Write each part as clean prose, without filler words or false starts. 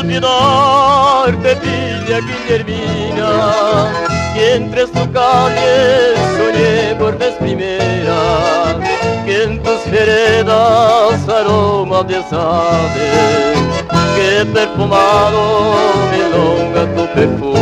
olvidarte, Villa Guillermina, que entre tus calles soñé por vez primera, que en tus veredas aroma de aves, que perfumado milonga tu perfume.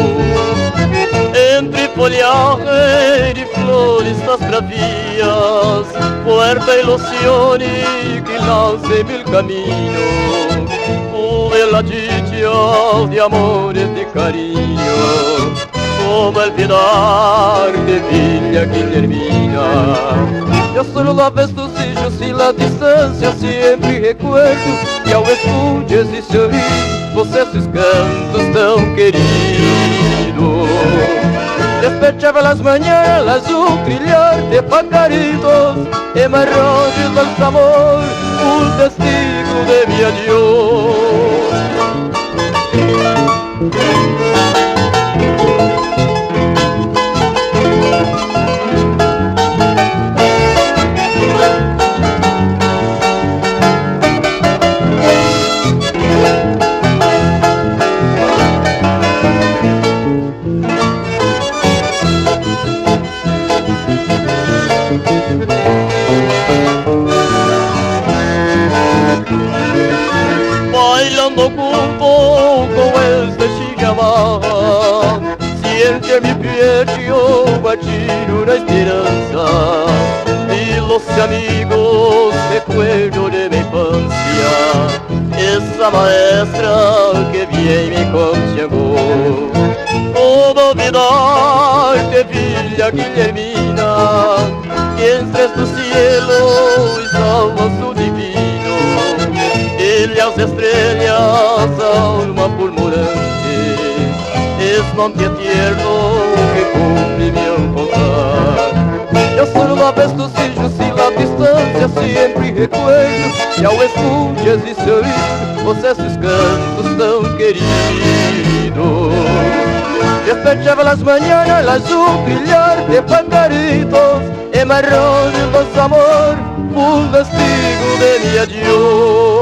Entre follaje y flores das bravías, puerta ilusión y que lance mil caminos, tuve la dicha de amor y de cariño. Como olvidar de Villa Guillermina. Yo solo la ves tus hijos y la distancia siempre recuerdo, y ao escuches y se oí você sus cantos tão queridos. Despechaba las mañanas un trillar de pajaritos, en marrones del amor, un testigo de mi adiós. Bailando junto con este chigama, siente mi pecho batir una esperanza, y los amigos recuerdo de mi infancia, esa maestra que bien me aconchegó. Como olvidarte, Villa Guillermina, que entre tu cielo y salva su divino. Ele as estrelas, alma murmurante, es monte tierno que cumpre mi encontrar. Eu solo la vez tus hijos y la distancia siempre recuerdo, y ao escuches y se oís você sus cantos tão queridos. Despechaba las mañanas un trillar de pajaritos, en marrones los amor, un testigo de mi adiós.